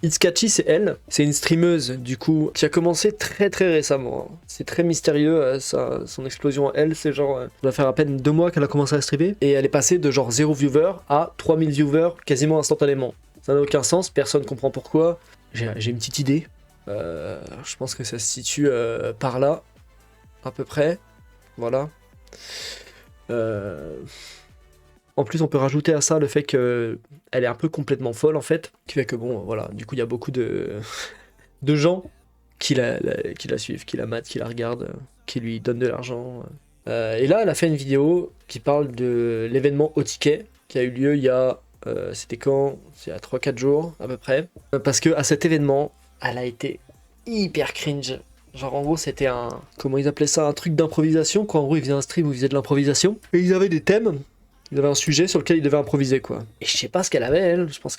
It's Catchy, c'est elle. C'est une streameuse, du coup, qui a commencé très très récemment. Hein. C'est très mystérieux, son explosion à elle. C'est genre, ça va faire à peine 2 mois qu'elle a commencé à streamer. Et elle est passée de genre 0 viewer à 3000 viewers quasiment instantanément. Ça n'a aucun sens, personne comprend pourquoi. J'ai une petite idée. Je pense que ça se situe par là, à peu près. Voilà. En plus, on peut rajouter à ça le fait qu'elle est un peu complètement folle, en fait. Qui fait que, bon, voilà, du coup, il y a beaucoup de gens qui la suivent, qui la matent, qui la regardent, qui lui donnent de l'argent. Et là, elle a fait une vidéo qui parle de l'événement au ticket, qui a eu lieu il y a... c'était quand? Il y a 3-4 jours, à peu près. Parce que à cet événement, elle a été hyper cringe. Genre en gros c'était un... Comment ils appelaient ça? Un truc d'improvisation, quoi. En gros ils faisaient un stream où ils faisaient de l'improvisation. Et ils avaient des thèmes. Ils avaient un sujet sur lequel ils devaient improviser, quoi. Et je sais pas ce qu'elle avait, elle. Je pense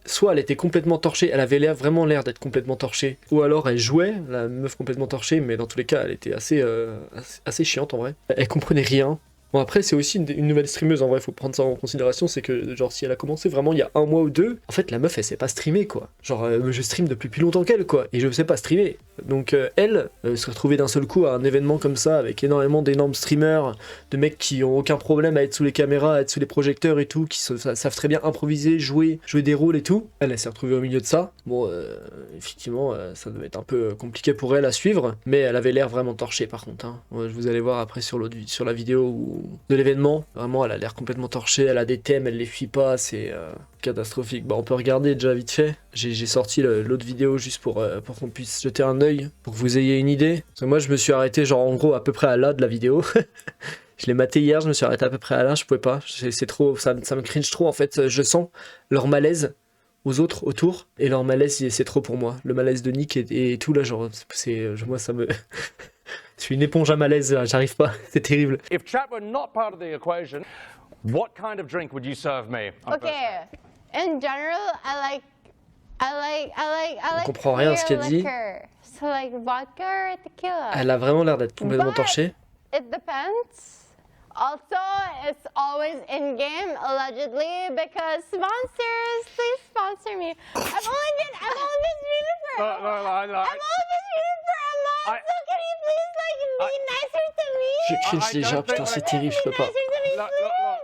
soit elle était complètement torchée, elle avait vraiment l'air d'être complètement torchée. Ou alors elle jouait, la meuf complètement torchée, mais dans tous les cas elle était assez chiante en vrai. Elle comprenait rien. Bon après c'est aussi une nouvelle streameuse en vrai, faut prendre ça en considération, c'est que genre si elle a commencé vraiment il y a 1 mois ou 2, en fait la meuf elle sait pas streamer quoi. Genre je stream depuis plus longtemps qu'elle quoi, et je sais pas streamer. Donc elle se retrouvait d'un seul coup à un événement comme ça avec d'énormes streamers, de mecs qui ont aucun problème à être sous les caméras, à être sous les projecteurs et tout, qui savent très bien improviser, jouer des rôles et tout. Elle s'est retrouvée au milieu de ça. Bon effectivement ça devait être un peu compliqué pour elle à suivre, mais elle avait l'air vraiment torchée par contre. Hein. Vous allez voir après sur la vidéo de l'événement, vraiment elle a l'air complètement torchée, elle a des thèmes, elle les fuit pas, c'est catastrophique. Bah on peut regarder déjà vite fait, j'ai sorti l'autre vidéo juste pour qu'on puisse jeter un œil, pour que vous ayez une idée. Parce que moi je me suis arrêté genre en gros à peu près à là de la vidéo. Je l'ai maté hier, je me suis arrêté à peu près à là, je pouvais pas, c'est trop, ça me cringe trop en fait, je sens leur malaise aux autres autour, et leur malaise c'est trop pour moi, le malaise de Nick et tout là, genre moi ça me... Je suis une éponge à malaise, j'arrive pas, c'est terrible. If chat were not part of the equation, what kind of drink would you serve me? Okay, in general, I like comprend rien à ce qu'elle dit. So like vodka or tequila. Elle a vraiment l'air d'être complètement torchée. It depends. Also, it's always in game allegedly because sponsors, please sponsor me. I've only been streaming for a month. So can you please like be nicer to me? Je cringe déjà, putain c'est terrible, je peux pas.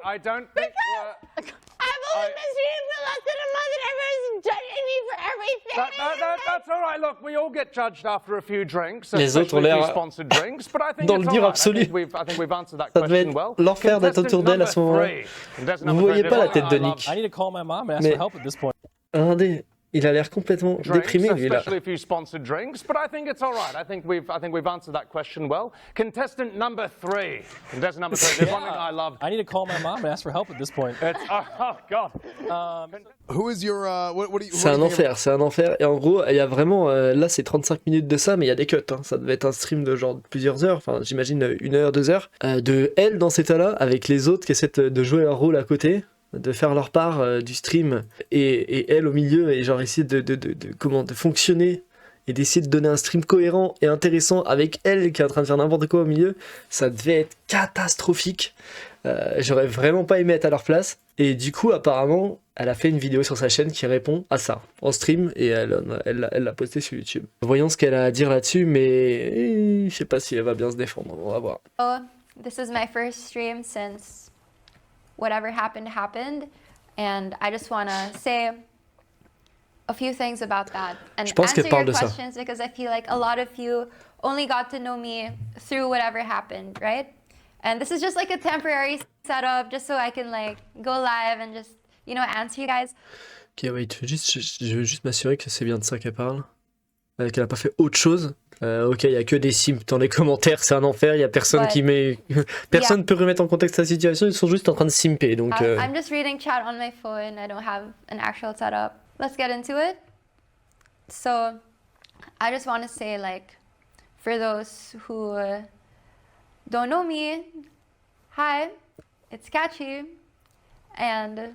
I don't think I've only been streaming for less than a month and everyone's judging me for everything. That's all right. Look, we all get judged after a few drinks. Les autres ont l'air dans le dur absolu. Ça devait être l'enfer d'être autour d'elle à ce moment-là. Vous voyez pas la tête de Nick. Mais regardez, il a l'air complètement déprimé lui là. Especially if you sponsored drinks, but I think it's all right. I think we've answered that question well. Contestant number 3. There's one thing I love. I need to call my mom and ask for help at this point. Oh God. Who is your what do you? C'est un enfer. Et en gros, il y a vraiment là c'est 35 minutes de ça, mais il y a des cuts. Hein. Ça devait être un stream de genre plusieurs heures. Enfin, j'imagine 1 heure, 2 heures de elle dans cet état-là avec les autres qui essaient de jouer leur rôle à côté, de faire leur part du stream et elle au milieu et genre essayer de fonctionner et d'essayer de donner un stream cohérent et intéressant avec elle qui est en train de faire n'importe quoi au milieu. Ça devait être catastrophique. J'aurais vraiment pas aimé être à leur place. Et du coup apparemment elle a fait une vidéo sur sa chaîne qui répond à ça en stream et elle l'a posté sur YouTube. Voyons ce qu'elle a à dire là-dessus, mais je sais pas si elle va bien se défendre, on va voir. Oh, this is my first stream since whatever happened, and I just want to say a few things about that and Je pense answer qu'elle parle your de ça. questions because I feel like a lot of you only got to know me through whatever happened, right? And this is just like a temporary setup just so I can like go live and just, you know, answer you guys. Ok, wait, je veux juste m'assurer que c'est bien de ça qu'elle parle. Qu'elle a pas fait autre chose. Ok, il y a que des sims dans les commentaires, c'est un enfer, il y a personne qui met... Personne peut remettre en contexte la situation, ils sont juste en train de simper, donc... I'm just reading chat on my phone, I don't have an actual setup. Let's get into it. So, I just want to say, like, for those who don't know me, hi, it's Catchy, and...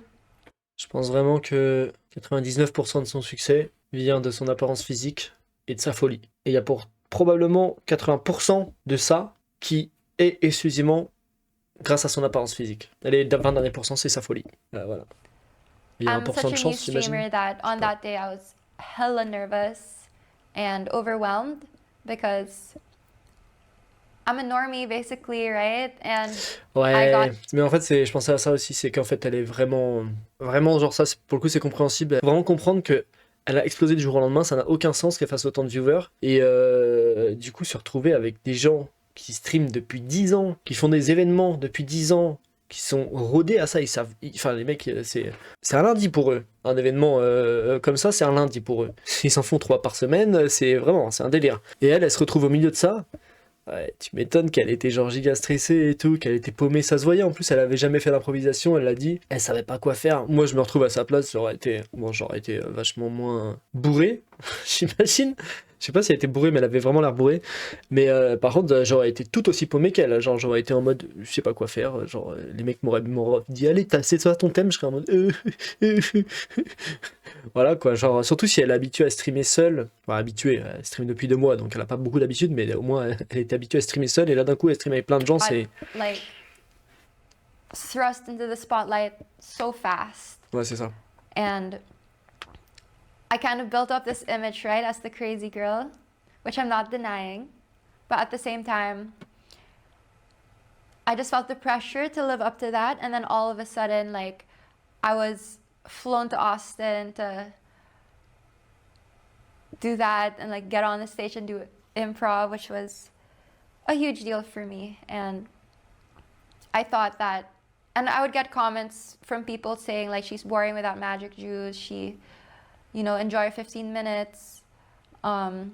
Je pense vraiment que 99% de son succès vient de son apparence physique et de sa folie. Et il y a probablement 80% de ça qui est exclusivement grâce à son apparence physique. Et les 20 derniers pourcents, c'est sa folie. Voilà. Il y a 1% de chance, j'imagine. that on that day I was hella nervous and overwhelmed because I'm a normie basically, right? And Ouais, I got mais en fait, je pensais à ça aussi, c'est qu'en fait, elle est vraiment, vraiment, genre ça, pour le coup, c'est compréhensible. Vraiment comprendre que elle a explosé du jour au lendemain, ça n'a aucun sens qu'elle fasse autant de viewers. Et du coup, se retrouver avec des gens qui streament depuis 10 ans, qui font des événements depuis 10 ans, qui sont rodés à ça, ils savent, enfin les mecs, c'est un lundi pour eux. Un événement comme ça, c'est un lundi pour eux. Ils s'en font 3 par semaine, c'est un délire. Et elle se retrouve au milieu de ça. Ouais, tu m'étonnes qu'elle était genre giga stressée et tout, qu'elle était paumée, ça se voyait. En plus, elle avait jamais fait d'improvisation, elle l'a dit. Elle savait pas quoi faire. Moi, je me retrouve à sa place, j'aurais été vachement moins bourré, j'imagine. Je sais pas si elle était bourrée, mais elle avait vraiment l'air bourrée. Mais par contre, j'aurais été tout aussi paumé qu'elle. Genre, j'aurais été en mode, je sais pas quoi faire. Genre, les mecs m'auraient dit, allez, c'est ça ton thème. Je serais en mode, Voilà quoi, genre, surtout si elle est habituée à streamer seule. Enfin, habituée, elle stream depuis 2 mois, donc elle a pas beaucoup d'habitude, mais au moins elle était habituée à streamer seule. Et là, d'un coup, elle stream avec plein de gens, c'est. like thrust into the spotlight so fast. Ouais, c'est ça. And I kind of built up this image, right, as the crazy girl, which I'm not denying. But at the same time, I just felt the pressure to live up to that. And then all of a sudden, like, I was flown to Austin to do that and, like, get on the stage and do improv, which was a huge deal for me. And I thought that, and I would get comments from people saying, like, she's boring without magic juice. She, you know, enjoy 15 minutes. And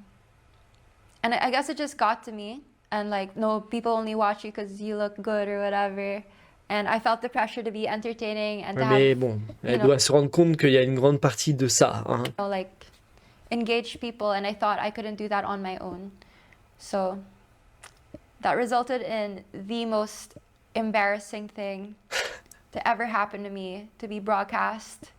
I guess it just got to me. And, like, no, people only watch you because you look good or whatever. And I felt the pressure to be entertaining and to Mais have, bon, elle know- doit se rendre compte qu'il y a une grande partie de ça. Hein. you know, like, engage people. And I thought I couldn't do that on my own. So that resulted in the most embarrassing thing to ever happen to me, to be broadcast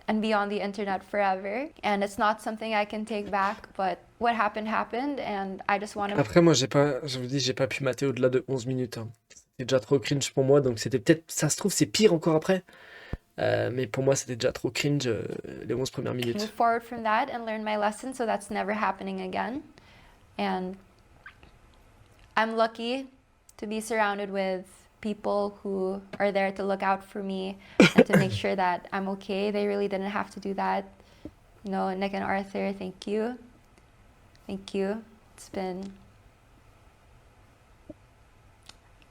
and be on the internet forever. And it's not something I can take back, but what happened happened, and I just want to Après, moi, je vous dis, j'ai pas pu mater au-delà de 11 minutes. Hein. C'était déjà trop cringe pour moi, donc c'était peut-être, ça se trouve, c'est pire encore après. Mais pour moi, c'était déjà trop cringe les 11 premières move minutes. forward from that and learn my lesson so that's never happening again. And I'm lucky to be surrounded with people who are there to look out for me and to make sure that I'm okay. They really didn't have to do that. You know, Nick and Arthur, thank you. Thank you. It's been,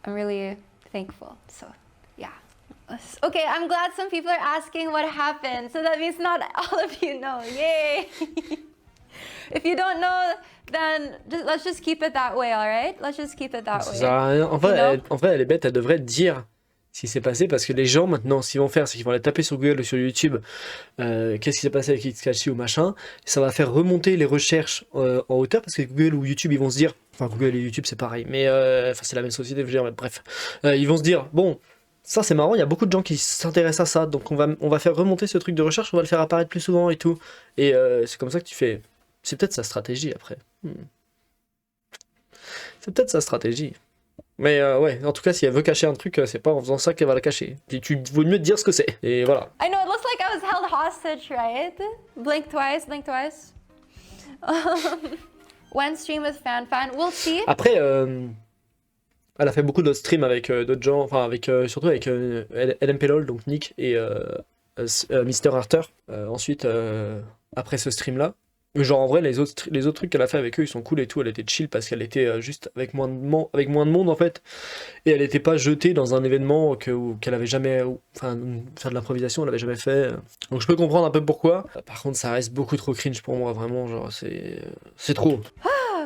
I'm really thankful. So, yeah. Okay, I'm glad some people are asking what happened. So that means not all of you know. Yay! If you don't know, then let's just keep it that way, all right? Let's just keep it that Ça way. sert à rien. En vrai, You know? elle est bête, elle devrait dire ce qui s'est passé parce que les gens maintenant, ce qu'ils vont faire, c'est qu'ils vont aller taper sur Google ou sur YouTube qu'est-ce qui s'est passé avec Itskachi ou machin. Ça va faire remonter les recherches en hauteur parce que Google ou YouTube, ils vont se dire, enfin Google et YouTube c'est pareil, mais enfin c'est la même société, je veux dire, mais bref, ils vont se dire, bon, ça c'est marrant, il y a beaucoup de gens qui s'intéressent à ça, donc on va faire remonter ce truc de recherche, on va le faire apparaître plus souvent et tout. Et c'est comme ça que tu fais. C'est peut-être sa stratégie après. C'est peut-être sa stratégie. Mais ouais, en tout cas, si elle veut cacher un truc, c'est pas en faisant ça qu'elle va la cacher. Tu vaut mieux te dire ce que c'est. Et voilà. I know, it looks like I was held hostage, right? Blink twice, blink twice. When stream with FanFan, we'll see. Après, elle a fait beaucoup d'autres streams avec d'autres gens, enfin avec surtout avec LMPLOL, donc Nick et Mr. Arthur. Ensuite, après ce stream-là, genre en vrai, les autres trucs qu'elle a fait avec eux, ils sont cool et tout. Elle était chill parce qu'elle était juste avec moins de monde en fait. Et elle était pas jetée dans un événement qu'elle avait jamais, enfin faire de l'improvisation, elle avait jamais fait. Donc je peux comprendre un peu pourquoi. Par contre, ça reste beaucoup trop cringe pour moi, vraiment. Genre c'est trop.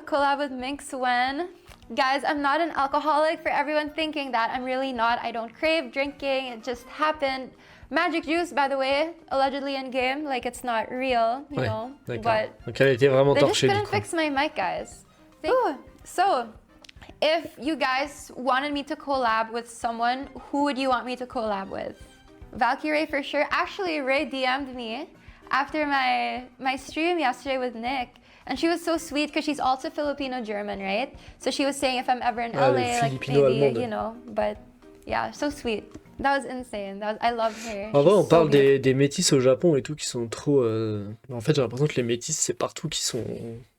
Collab with Minx when? Guys, I'm not an alcoholic. For everyone thinking that, I'm really not. I don't crave drinking. It just happened. Magic juice, by the way, allegedly in game, like it's not real, you Ouais, know. d'accord. But Donc elle était vraiment they just torchée du couldn't coup. fix my mic, guys. Ooh, so, if you guys wanted me to collab with someone, who would you want me to collab with? Valkyrie for sure. Actually, Ray DM'd me after my stream yesterday with Nick. And she was so sweet because she's also Filipino-German, right? So she was saying if I'm ever in Ah, LA, like maybe, Filipino-allemande. you know, but yeah, so sweet. That was insane. I love her. En vrai, She's on so parle beautiful. des métis au Japon et tout qui sont trop. En fait, j'ai l'impression que les métis, c'est partout qui sont.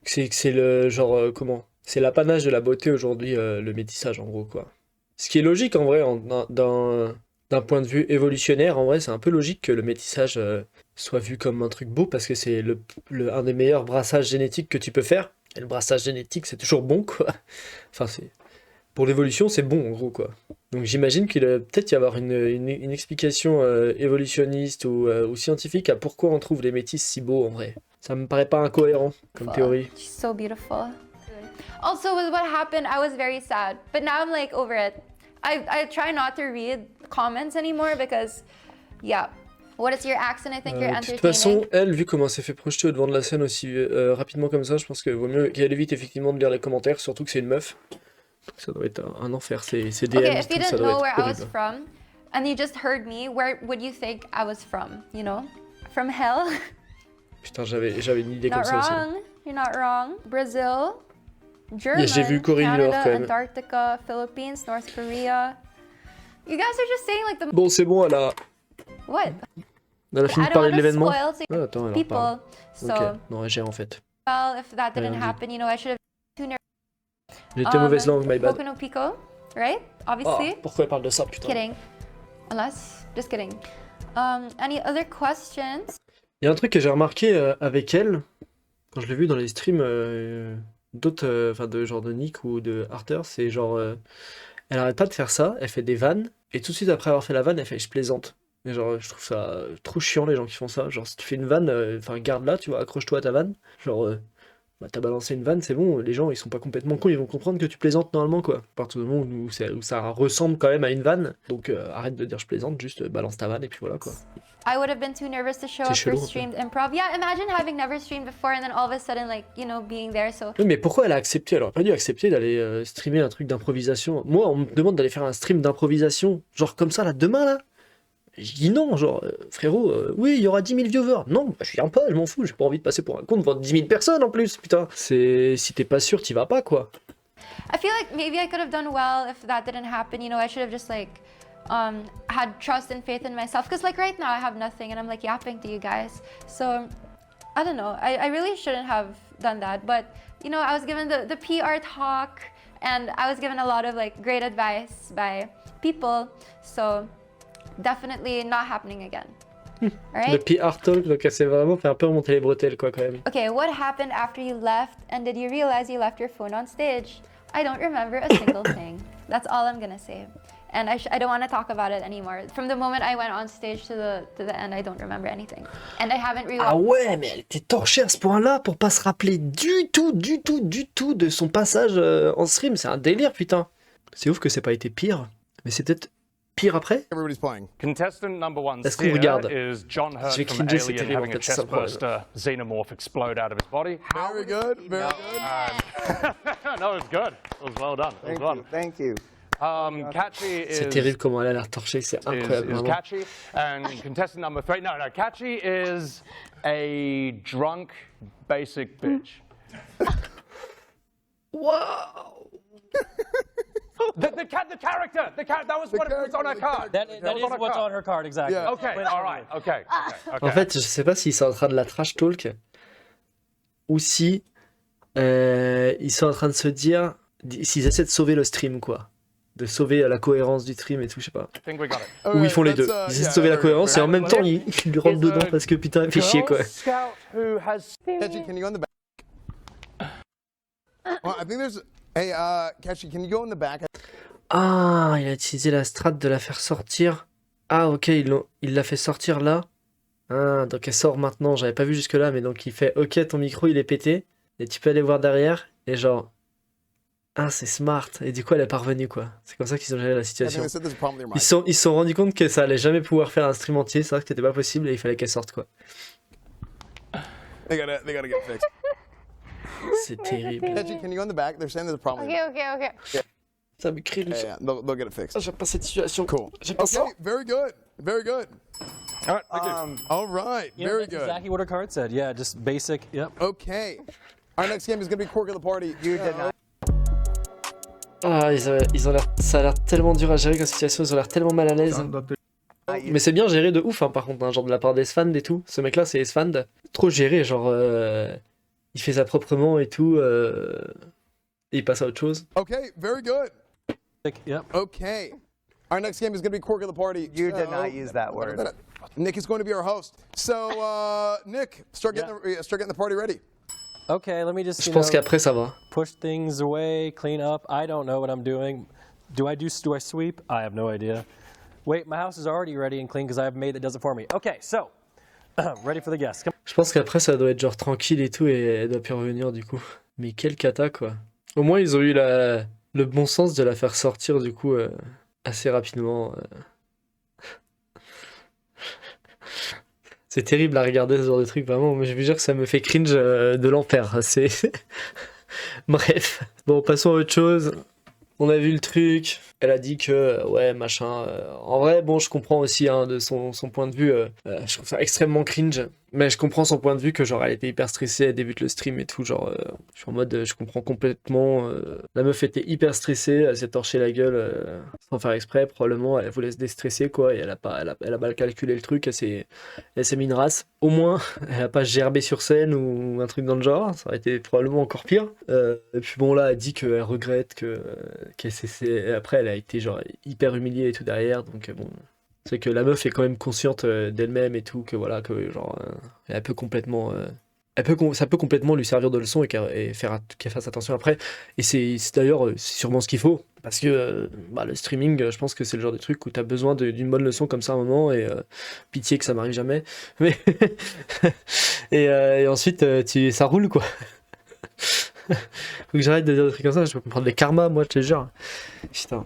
Que c'est le genre. Comment? C'est l'apanage de la beauté aujourd'hui, le métissage, en gros, quoi. Ce qui est logique, en vrai, d'un point de vue évolutionnaire, en vrai, c'est un peu logique que le métissage soit vu comme un truc beau parce que c'est un des meilleurs brassages génétiques que tu peux faire. Et le brassage génétique, c'est toujours bon, quoi. Enfin, pour l'évolution, c'est bon, en gros, quoi. Donc j'imagine qu'il doit peut-être y avoir une explication évolutionniste ou scientifique à pourquoi on trouve les métis si beaux, en vrai. Ça me paraît pas incohérent comme théorie. She's so beautiful. Also, with what happened, I was very sad, but now I'm like over it. I try not to read comments anymore because, yeah. What is your accent? I think you're De entertaining. toute façon, elle, vu comment elle s'est fait projeter au devant de la scène aussi rapidement comme ça, je pense qu'il vaut mieux qu'elle évite effectivement de lire les commentaires, surtout que c'est une meuf. Donc ça doit être un enfer, c'est DM, Okay, if you tout, ça didn't doit know where être I was horrible. from, and you just heard me, where would you think I was from? You know, from hell. Putain, j'avais une idée comme Not ça aussi. wrong. You're not wrong. Brazil, Germany, j'ai vu Corée du Nord, Canada, quand même. Antarctica, Philippines, North Korea. You guys are just saying like the Bon, c'est bon, what? elle a fini I de don't parler de want to l'événement. spoil to Ah, attends, elle en parle. people. So, Ok, non, j'ai en fait. well, if that didn't Rien dit. happen, you know, I should have tuned J'étais mauvaise langue, my bad. Boku no Pico, right? Ah, Obviously. pourquoi elle parle de ça, putain? Kidding. Unless, just kidding. Any other questions? Il y a un truc que j'ai remarqué avec elle, quand je l'ai vu dans les streams d'autres, enfin de genre de Nick ou de Arthur, c'est genre, elle arrête pas de faire ça, elle fait des vannes, et tout de suite après avoir fait la vanne, elle fait je plaisante. Et genre, je trouve ça trop chiant les gens qui font ça. Genre, si tu fais une vanne, enfin garde-la, tu vois, accroche-toi à ta vanne. Genre, bah, t'as balancé une vanne, c'est bon, les gens ils sont pas complètement cons, ils vont comprendre que tu plaisantes normalement, quoi. À partir du moment où ça ressemble quand même à une vanne, donc arrête de dire je plaisante, juste balance ta vanne et puis voilà, quoi. I would have been too nervous to show up for chelou, un peu. streamed improv. Yeah, imagine having never streamed before and then all of a sudden, like, you know, being there. So, Oui, mais pourquoi elle a accepté? Elle aurait pas dû accepter d'aller streamer un truc d'improvisation. Moi, on me demande d'aller faire un stream d'improvisation, genre comme ça, là, demain, là. Je dis non, genre, frérot, oui, il y aura 10 000 viewers. Non, bah, je viens pas, je m'en fous, j'ai pas envie de passer pour un con devant 10 000 personnes en plus, putain. Si t'es pas sûr, t'y vas pas, quoi. I feel like maybe I could have done well if that didn't happen. You know, I should have just like had trust and faith in myself. Because like right now I have nothing and I'm like yapping to you guys. So I don't know. I really shouldn't have done that. But you know, I was given the PR talk and I was given a lot of like great advice by people. So definitely not happening again. All Le right. PR talk, donc elle s'est vraiment fait un peu remonter les bretelles, quoi, quand même. Okay, what happened after you left and did you realize you left your phone on stage? I don't remember a single thing. That's all I'm gonna say. And I don't want to talk about it anymore. From the moment I went on stage to the end, I don't remember anything. And I haven't rewatched. Ah ouais, mais elle était torchée à ce point-là pour pas se rappeler du tout de son passage en stream. C'est un délire, putain. C'est ouf que c'est pas été pire, mais c'est peut-être pire après. Everybody's playing. Contestant number one Est-ce qu'on here regarde? is John Hurt Je vais from cringer, c'est Alien terrible, en having a fait, c'est ça le problème. chestburster xenomorph explode out of his body. Very good. Very good. No, it was good. It was well done. It was fun. Thank you. Catchy C'est is terrible comment elle a l'air torchée, c'est incroyable. is vraiment. Catchy, and contestant number three. No, Catchy is a drunk basic bitch. Wow. The character, that was what was on her card. That was is on her what's card. on her card, exactly. Yeah. Okay, all right, okay. En fait, je sais pas s'ils sont en train de la trash talk ou si ils sont en train de se dire s'ils essaient de sauver le stream, quoi. De sauver la cohérence du stream et tout, je sais pas. I think we got it. Ou ils font les deux. Ils essaient de sauver la cohérence et en même temps very ils lui rentrent dedans parce que putain, il fait chier, quoi. Girl Scout who has Catchy, can you go in the back? Well, I think there's. Hey, Catchy, can you go in the back? Ah, il a utilisé la strat de la faire sortir. Ah, ok, il l'a fait sortir là. Ah, donc elle sort maintenant. J'avais pas vu jusque-là, mais donc il fait ok, ton micro il est pété. Et tu peux aller voir derrière. Et genre. Ah, c'est smart. Et du coup, elle est pas revenue, quoi. C'est comme ça qu'ils ont géré la I think situation. they said there's a problem with your Ils se sont rendus compte que ça allait jamais pouvoir faire un stream entier. C'est vrai que c'était pas possible et il fallait qu'elle sorte, quoi. mic. They gotta get fixed. C'est terrible. Catchy, can you go in the back? They're saying there's a problem. Okay. Ça me crie. Yeah, they'll get it fixed. J'aime pas cette situation. Cool. J'aime pas ça. Okay, very good. Very good. All right, thank you. All right, You know, very that's good. exactly what her card said. Yeah, just basic. Yep. Okay. Our next game is gonna be Quirk of the Party. You did not. Ah, ils ont l'air, ça a l'air tellement dur à gérer comme situation, ils ont l'air tellement mal à l'aise. Mais c'est bien géré de ouf, hein, par contre, hein, genre de la part d'Esfand et tout. Ce mec-là, c'est Esfand. Trop géré, genre, il fait ça proprement et tout, et il passe à autre chose. Okay, very good. Yep. Okay. Our next game is going to be Quirk of the Party. You did not use that word. Nick is going to be our host. So, Nick, start getting the party ready. Okay, let me just Je pense qu'après, ça va. push things away, clean up. I don't know what I'm doing. Do I sweep? I have no idea. Wait, my house is already ready and clean because I have a maid that does it for me. Okay, so ready for the guests. Come Je pense qu'après, ça doit être genre tranquille et tout, et elle doit plus revenir du coup. Mais quel cata, quoi. Au moins, ils ont eu le bon sens de la faire sortir, du coup, assez rapidement. C'est terrible à regarder ce genre de truc, vraiment. Mais je veux dire que ça me fait cringe de l'enfer. C'est. Bref. Bon, passons à autre chose. On a vu le truc. Elle a dit que, ouais, machin. En vrai, bon, je comprends aussi hein, de son point de vue. Je trouve ça extrêmement cringe. Mais je comprends son point de vue que, genre, elle était hyper stressée. Elle débute le stream et tout. Genre, je suis en mode, je comprends complètement. La meuf était hyper stressée. Elle s'est torché la gueule sans faire exprès. Probablement, elle voulait se déstresser, quoi. Et elle a mal calculé le truc. Elle s'est mis une race. Au moins, elle a pas gerbé sur scène ou un truc dans le genre. Ça aurait été probablement encore pire. Et puis bon, là, elle dit qu'elle regrette après, elle a été genre hyper humiliée et tout derrière. Donc bon, c'est que la meuf est quand même consciente d'elle-même et tout, que voilà, que genre, elle peut complètement. Ça peut complètement lui servir de leçon et qu'elle fasse attention après. Et c'est d'ailleurs sûrement ce qu'il faut. Parce que le streaming, je pense que c'est le genre de truc où tu as besoin d'une bonne leçon comme ça à un moment. Et pitié que ça m'arrive jamais. Mais et ensuite, ça roule quoi. Faut que j'arrête de dire des trucs comme ça. Je peux me prendre des karmas, moi, je te jure. Putain.